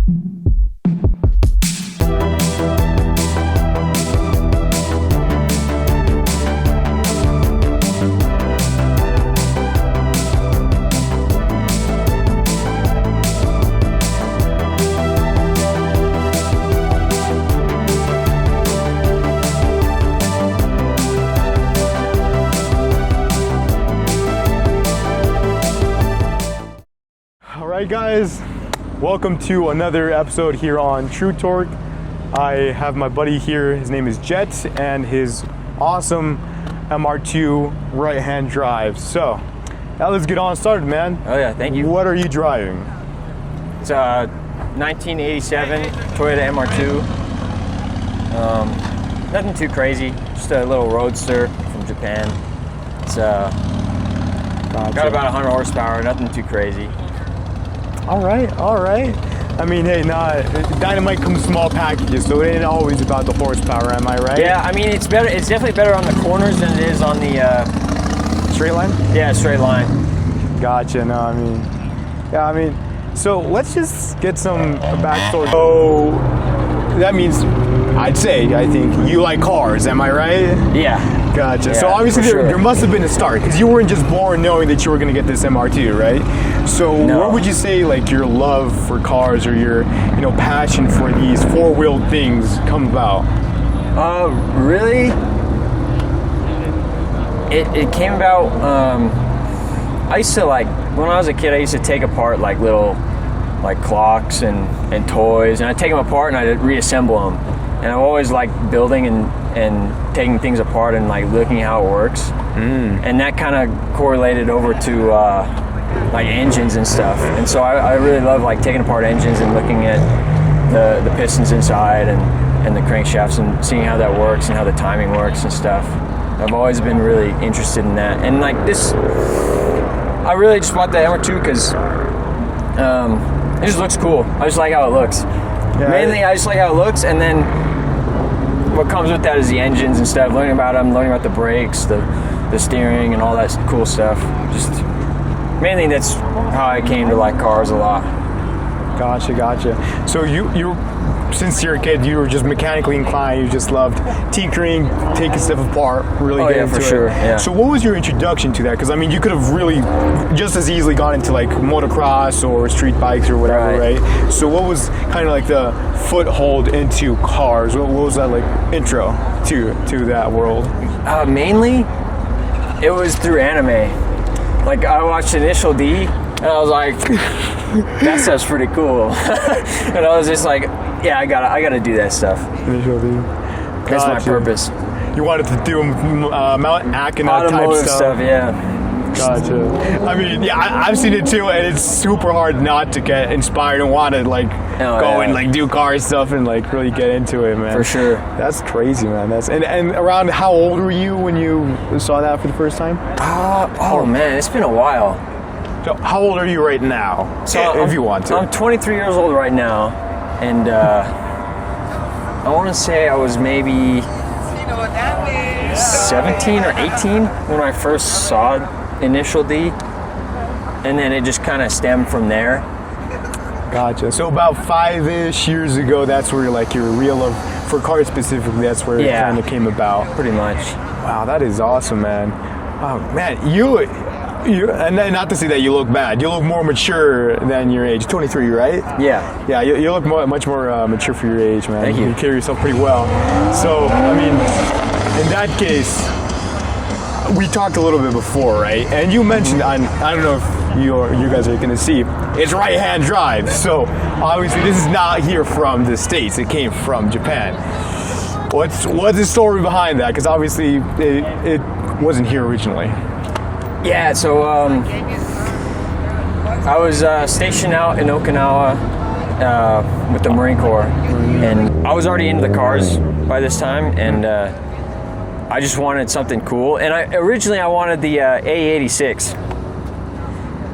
Alright guys, welcome to another episode here on True Torque. I have my buddy here, his name is Jett, and his awesome MR2 right-hand drive. So, now let's get on started, man. Oh yeah, thank you. What are you driving? It's a 1987 Toyota MR2. Nothing too crazy, just a little roadster from Japan. It's got about 100 horsepower, nothing too crazy. All right. I mean, hey, Dynamite comes in small packages, so it ain't always about the horsepower, am I right? Yeah, I mean, it's better. It's definitely better on the corners than it is on the straight line. Yeah, straight line. Gotcha. No, I mean, so let's just get some backstory. So that means, I think you like cars, am I right? Yeah. Gotcha. Yeah, so obviously sure. there must have been a start, because you weren't just born knowing that you were going to get this MR2, right? So No. What would you say, like, your love for cars or your, passion for these four-wheeled things come about? Really? It came about, I used to, when I was a kid, I used to take apart, little, clocks and toys, and I'd take them apart and I'd reassemble them. And I've always liked building and taking things apart and looking how it works. And that kind of correlated over to engines and stuff. And so I really love taking apart engines and looking at the pistons inside and the crankshafts and seeing how that works and how the timing works and stuff. I've always been really interested in that. And this, I really just bought the MR2 because it just looks cool. I just like how it looks. Yeah, mainly, I just like how it looks, and then what comes with that is the engines and stuff. Learning about them, learning about the brakes, the steering, and all that cool stuff. Just mainly that's how I came to like cars a lot. Gotcha. So you since you're a kid, you were just mechanically inclined. You just loved tinkering, taking stuff apart, really getting into it. Sure. Yeah. So what was your introduction to that? Because I mean, you could have really just as easily gone into motocross or street bikes or whatever, right? So what was kind of the foothold into cars? What was that intro to that world? Mainly, it was through anime. I watched Initial D, and I was like, that stuff's pretty cool. And I was just yeah, I gotta do that stuff. Initial D. That's my purpose. You wanted to do Mount Akina type stuff. Yeah. Gotcha. I mean, yeah, I've seen it too, and it's super hard not to get inspired and want to go and do car stuff and really get into it, man. For sure. That's crazy, man. And around how old were you when you saw that for the first time? Man, it's been a while. So how old are you right now? So if you want to. I'm 23 years old right now, and I want to say I was maybe 17 or 18 when I first saw Initial D, and then it just kind of stemmed from there. Gotcha. So about 5-ish years ago, that's where your real love for cars specifically, that's where it kind of came about. Pretty much. Wow, that is awesome, man. Oh man, you and not to say that you look bad. You look more mature than your age. 23, right? Yeah. Yeah, you look much more mature for your age, man. Thank you. You carry yourself pretty well. So, I mean, in that case, we talked a little bit before, right? And you mentioned, I don't know if you guys are going to see, it's right-hand drive. So, obviously, this is not here from the States. It came from Japan. What's the story behind that? Because obviously, it wasn't here originally. Yeah, so I was stationed out in Okinawa with the Marine Corps, and I was already into the cars by this time, and I just wanted something cool. And originally I wanted the AE86,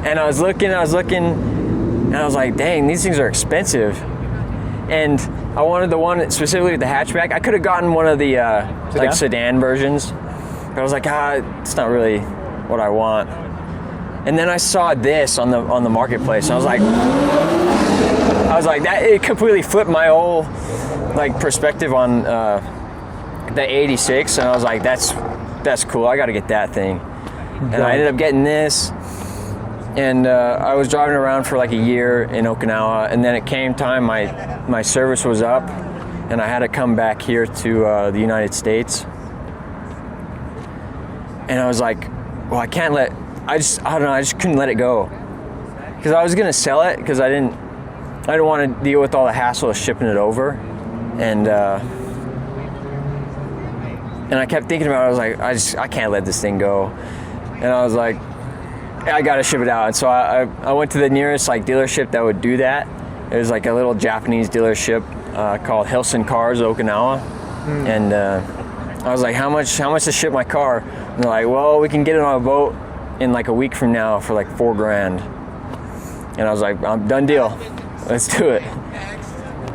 and I was looking, and I was like, dang, these things are expensive. And I wanted the one specifically with the hatchback. I could have gotten one of the sedan versions, but I was like, it's not really what I want. And then I saw this on the marketplace, and I I was like, that it completely flipped my whole like perspective on the AE86, and I was like, that's cool. I got to get that thing. And I ended up getting this, and I was driving around for like a year in Okinawa, and then it came time my service was up, and I had to come back here to the United States. And I was like, well, I can't let. I don't know. I just couldn't let it go because I was gonna sell it because I didn't want to deal with all the hassle of shipping it over, and I kept thinking about it. I was like, I can't let this thing go, and I was like, I gotta ship it out. And so I went to the nearest like dealership that would do that. It was like a little Japanese dealership called Hilson Cars Okinawa, and I was like, how much to ship my car? And they're like, well, we can get it on a boat in like a week from now for like $4,000. And I was like, done deal. Let's do it.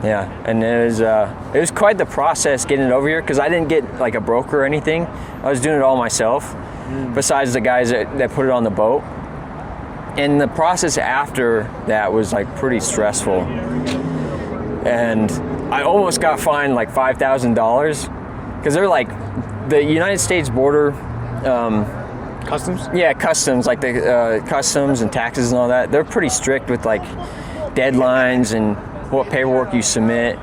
Yeah, and it was quite the process getting it over here because I didn't get like a broker or anything. I was doing it all myself, besides the guys that put it on the boat. And the process after that was like pretty stressful. And I almost got fined like $5,000 because they're like the United States border. Customs? Yeah, customs, like the customs and taxes and all that. They're pretty strict with like deadlines and what paperwork you submit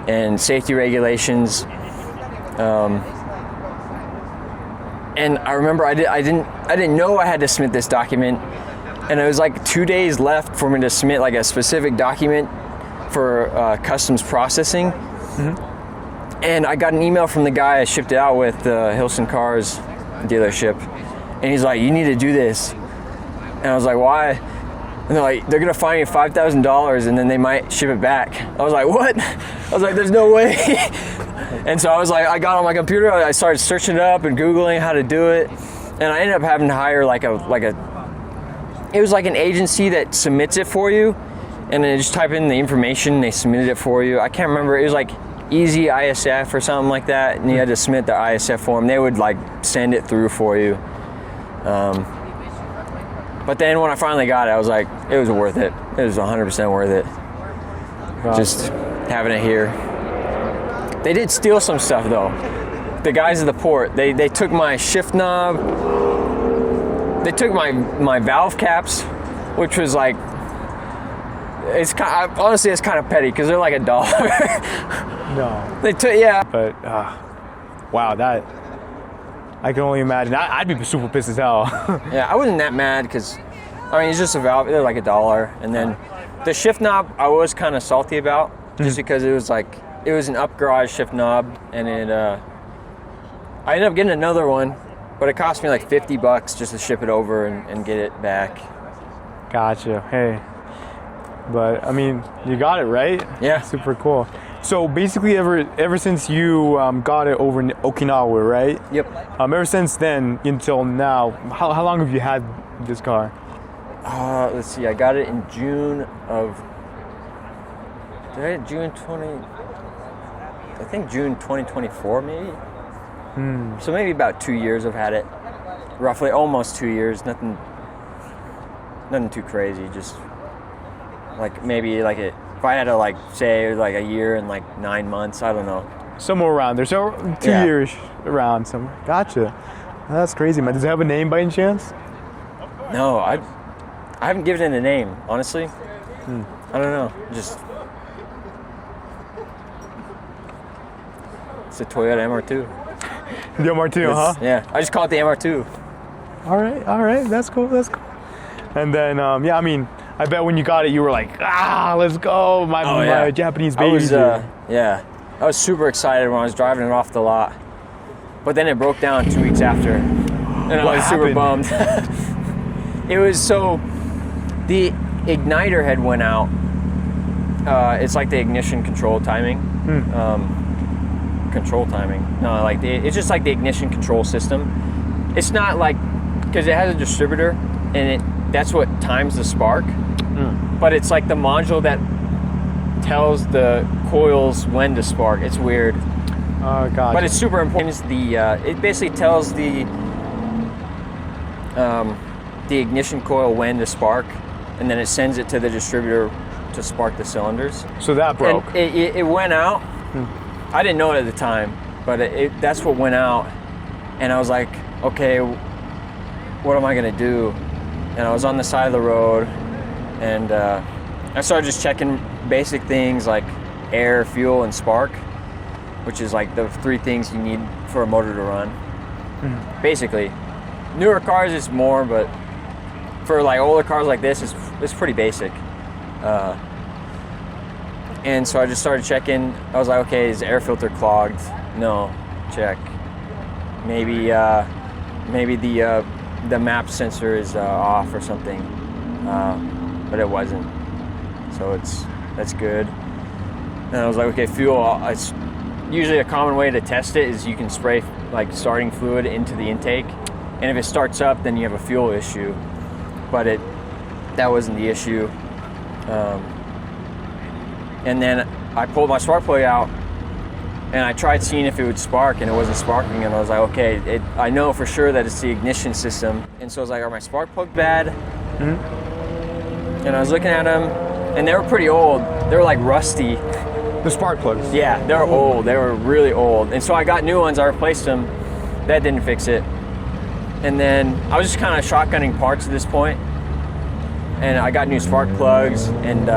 and safety regulations. And I remember I didn't know I had to submit this document, and it was like 2 days left for me to submit like a specific document for customs processing. And I got an email from the guy I shipped it out with, the Hilson Cars dealership, and he's like, you need to do this. And I was like, why? And they're like, they're gonna fine you $5,000 and then they might ship it back. I was like, what? I was like, there's no way. And so I was like, I got on my computer, I started searching it up and Googling how to do it, and I ended up having to hire it was like an agency that submits it for you, and then just type in the information, they submitted it for you. I can't remember, it was like Easy ISF or something like that, and you had to submit the ISF form. They would like send it through for you. But then when I finally got it, I was like, it was worth it. It was 100% worth it. Wow. Just having it here. They did steal some stuff though. The guys at the port, they took my shift knob. They took my valve caps, which was like, honestly, it's kind of petty because they're like $1. No. They took, yeah. But, wow, that, I can only imagine. I'd be super pissed as hell. Yeah, I wasn't that mad because, I mean, it's just a valve. They're like $1. And then the shift knob, I was kind of salty about just because it was like, it was an up garage shift knob. And it, I ended up getting another one, but it cost me like $50 just to ship it over and get it back. Gotcha. Hey. But, I mean, you got it, right? Yeah. Super cool. So basically, ever since you got it over in Okinawa, right? Yep. Ever since then until now, how long have you had this car? Let's see. I got it in June of. Did I get June 20? I think June 2024, maybe. So maybe about 2 years I've had it. Roughly, almost 2 years. Nothing too crazy. Just like maybe like it. If I had to like say it was like a year and like 9 months, I don't know. Somewhere around there. So 2 years around somewhere. Gotcha. That's crazy, man. Does it have a name by any chance? No, I haven't given it a name, honestly. I don't know. Just it's a Toyota MR2. The MR2, huh? Yeah, I just call it the MR2. All right. That's cool. And then, yeah, I mean, I bet when you got it, you were like, let's go, my Japanese baby. I was super excited when I was driving it off the lot. But then it broke down 2 weeks after, and I was super bummed. It was so, the igniter had went out. It's like the ignition control timing. Control timing. No, like it's just like the ignition control system. It's not like, because it has a distributor, and that's what times the spark. But it's like the module that tells the coils when to spark. It's weird. Oh, God. But it's super important. It's it basically tells the ignition coil when to spark, and then it sends it to the distributor to spark the cylinders. So that broke. And it went out. I didn't know it at the time, but that's what went out. And I was like, okay, what am I gonna do? And I was on the side of the road, and I started just checking basic things like air, fuel, and spark, which is like the 3 things you need for a motor to run. Basically, newer cars is more, but for like older cars like this, it's pretty basic. And so I just started checking. I was like, okay, is the air filter clogged? No, check. Maybe the map sensor is off or something, but it wasn't. So that's good. And I was like, okay, fuel. It's usually a common way to test it is you can spray like starting fluid into the intake, and if it starts up, then you have a fuel issue. But that wasn't the issue. And then I pulled my spark plug out, and I tried seeing if it would spark, and it wasn't sparking. And I was like, okay, I know for sure that it's the ignition system. And so I was like, are my spark plugs bad? And I was looking at them, and they were pretty old. They were like rusty. The spark plugs. Yeah, they were old. They were really old. And so I got new ones. I replaced them. That didn't fix it. And then I was just kind of shotgunning parts at this point. And I got new spark plugs and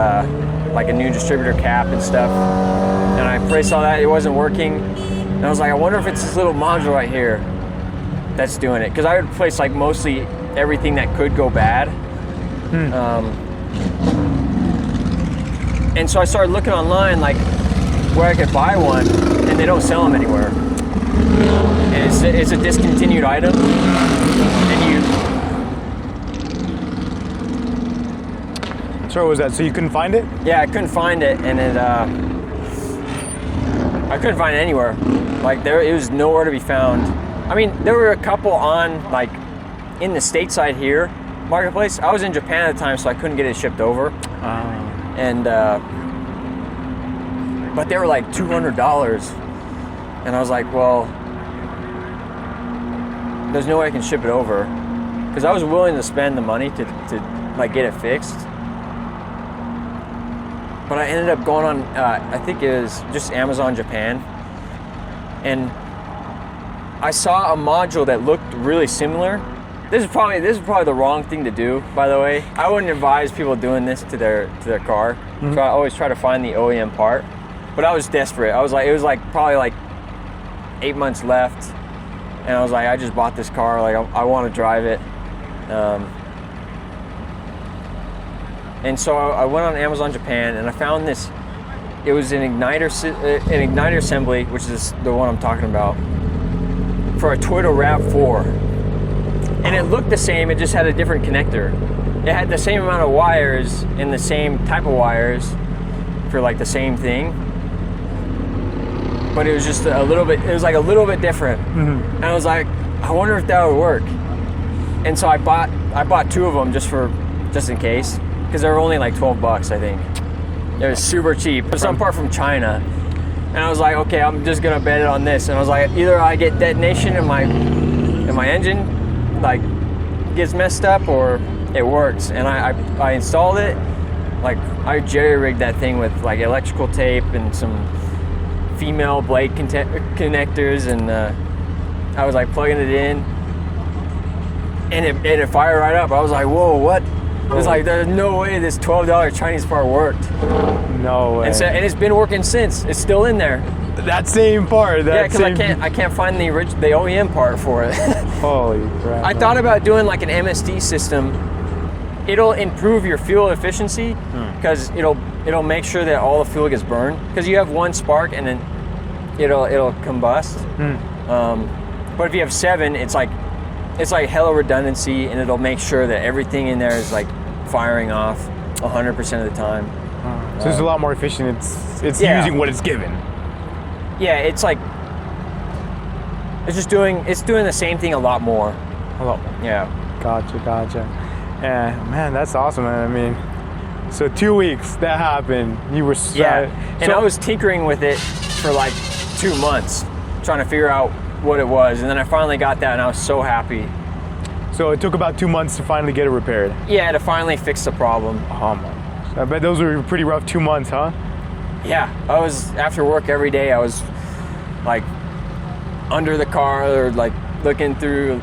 like a new distributor cap and stuff. And I replaced all that. It wasn't working. And I was like, I wonder if it's this little module right here that's doing it. Because I would replace like mostly everything that could go bad. And so I started looking online, like where I could buy one, and they don't sell them anywhere. And it's a discontinued item, and So what was that? So you couldn't find it? Yeah, I couldn't find it, and I couldn't find it anywhere. Like it was nowhere to be found. I mean, there were a couple on like in the stateside here marketplace. I was in Japan at the time, so I couldn't get it shipped over. And but they were like $200, and I was like, well, there's no way I can ship it over, because I was willing to spend the money to like get it fixed. But I ended up going on I think it was just Amazon Japan, and I saw a module that looked really similar. This is probably the wrong thing to do, by the way. I wouldn't advise people doing this to their car. So I always try to find the OEM part. But I was desperate. It was like probably like 8 months left, and I was like, I just bought this car. Like I want to drive it. And so I went on Amazon Japan, and I found this. It was an igniter assembly, which is the one I'm talking about, for a Toyota RAV4. And it looked the same, it just had a different connector. It had the same amount of wires and the same type of wires for like the same thing. But it was just a little bit different. And I was like, I wonder if that would work. And so I bought 2 of them just in case, because they were only like $12, I think. It was super cheap. It was some part from China. And I was like, okay, I'm just gonna bet it on this. And I was like, either I get detonation in my engine, like gets messed up, or it works. And I installed it. Like I jerry-rigged that thing with like electrical tape and some female blade connectors, and I was like plugging it in, and it fired right up. I was like, whoa, what? It was like, there's no way this $12 Chinese part worked. No way. And it's been working since. It's still in there. That same part. Yeah, because I can't find the OEM part for it. Holy crap. I thought about doing like an MSD system. It'll improve your fuel efficiency, because it'll make sure that all the fuel gets burned, because you have one spark and then it'll combust. But if you have 7, it's like hella redundancy, and it'll make sure that everything in there is like firing off 100% of the time. So it's a lot more efficient. It's using what it's given. Yeah, it's like it's doing the same thing a lot more. A lot more. Yeah. Gotcha. Yeah, man, that's awesome, man. I mean, so 2 weeks that happened. You were and I was tinkering with it for like 2 months, trying to figure out what it was, and then I finally got that, and I was so happy. So it took about 2 months to finally get it repaired. Yeah, to finally fix the problem. Oh my. I bet those were pretty rough 2 months, huh? Yeah, I was after work every day. I was like under the car or like looking through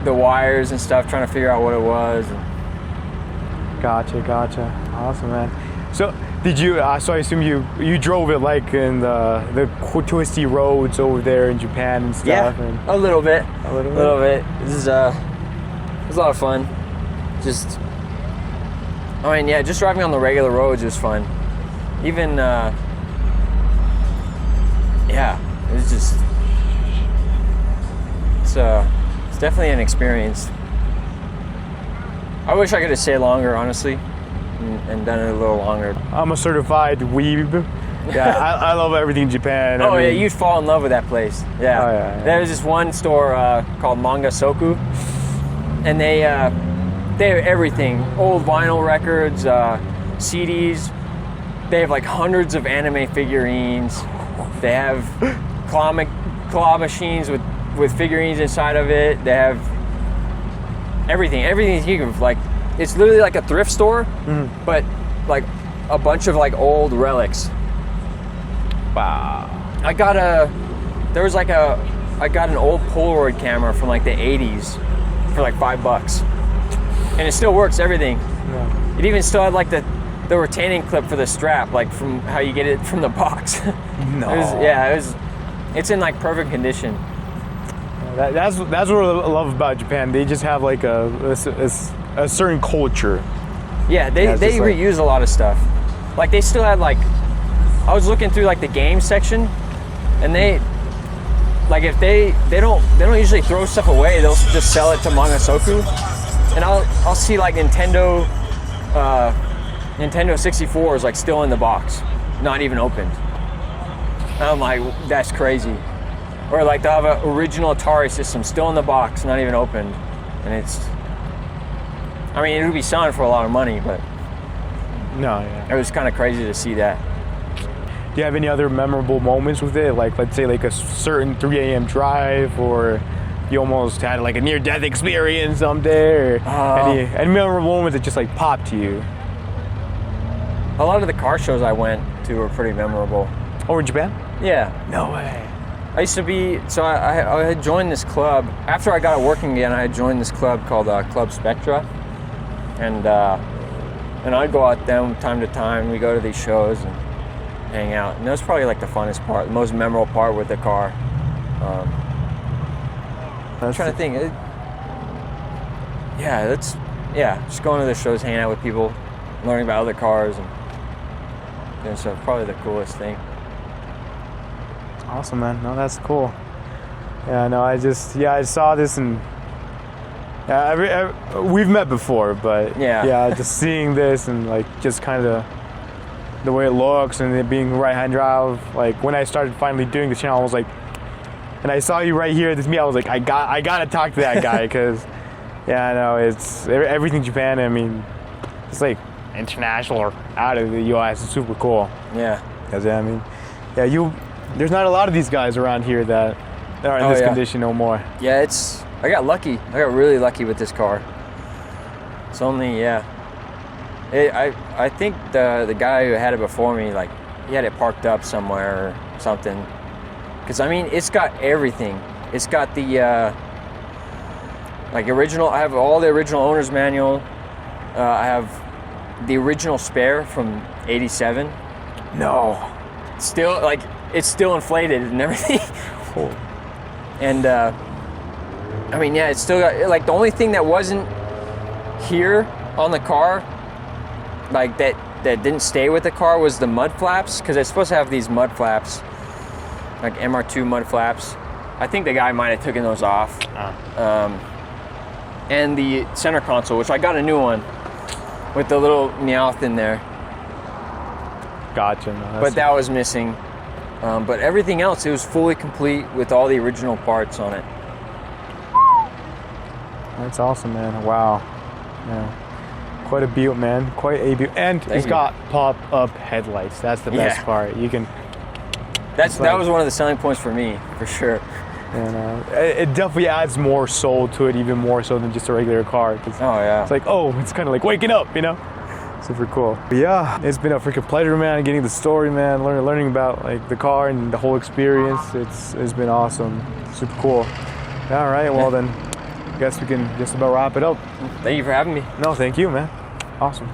the wires and stuff, trying to figure out what it was. Gotcha. Awesome, man. So did you? So I assume you drove it like in the twisty roads over there in Japan and stuff. Yeah, and a little bit. A little bit. This is it was a lot of fun. Just, I mean, yeah, just driving on the regular roads was fun. Even, yeah, it was just, it's definitely an experience. I wish I could have stayed longer, honestly, and done it a little longer. I'm a certified weeb. Yeah, I love everything Japan. Oh, yeah, you'd fall in love with that place. Yeah. Oh, yeah. There's this one store called Manga Soku, and they have everything. Old vinyl records, CDs. They have like hundreds of anime figurines. They have claw machines with figurines inside of it. They have everything you think of. Like, it's literally like a thrift store, but like a bunch of like old relics. Wow. I got an old Polaroid camera from like the 80s for like $5, and it still works. Everything. Yeah. It even still had like the retaining clip for the strap, like from how you get it from the box. No. It's in like perfect condition. That's what I love about Japan. They just have like a certain culture. Yeah, they reuse a lot of stuff. Like they still had like, I was looking through like the game section, and they like if they don't usually throw stuff away. They'll just sell it to Manga Soku, and I'll see like Nintendo 64 is like still in the box, not even opened. And I'm like, that's crazy. Or like they'll have an original Atari system still in the box, not even opened, and I mean, it would be selling for a lot of money, but No, yeah. it was kind of crazy to see that. Do you have any other memorable moments with it? Like, let's say like a certain 3 a.m. drive, or you almost had like a near-death experience someday, or any memorable moments that just like popped to you? A lot of the car shows I went to were pretty memorable. Oh, in Japan? Yeah. No way. I used to be, so I had joined this club. After I got it working again, I had joined this club called Club Spectra. And I'd go out there time to time. We go to these shows and hang out. And that was probably like the funnest part, the most memorable part with the car. I'm trying to think. Just going to the shows, hanging out with people, learning about other cars, and so probably the coolest thing. Awesome, man. No, that's cool. Yeah, no, I saw this, and we've met before, but just seeing this and like just kind of the way it looks and it being right-hand drive. Like when I started finally doing the channel, I was like, and I saw you right here. This me, I was like, I gotta talk to that guy because, it's everything Japan. I mean, it's like international or out of the U.S. It's super cool. Yeah. Because there's not a lot of these guys around here that are in this condition no more. Yeah, I got lucky. I got really lucky with this car. It's only, I think the guy who had it before me, like, he had it parked up somewhere or something. Because, I mean, it's got everything. It's got the, original, I have all the original owner's manual. I have the original spare from '87. No. Still, like, it's still inflated and everything. Cool. And, it's still got, like, the only thing that wasn't here on the car, like, that didn't stay with the car was the mud flaps, because it's supposed to have these mud flaps, like MR2 mud flaps. I think the guy might have taken those off. And the center console, which I got a new one with the little Meowth in there. Gotcha. But that was missing. But everything else, it was fully complete with all the original parts on it. That's awesome, man. Wow. Yeah. Quite a butte, man. Quite a butte. And it's got pop-up headlights. That's the best part. You can... That was one of the selling points for me, for sure. And it definitely adds more soul to it, even more so than just a regular car. It's like, it's kind of like waking up, Super cool. But yeah, it's been a freaking pleasure, man, getting the story, man, learning about like the car and the whole experience. It's been awesome. Super cool. All right, well then, I guess we can just about wrap it up. Thank you for having me. No, thank you, man. Awesome.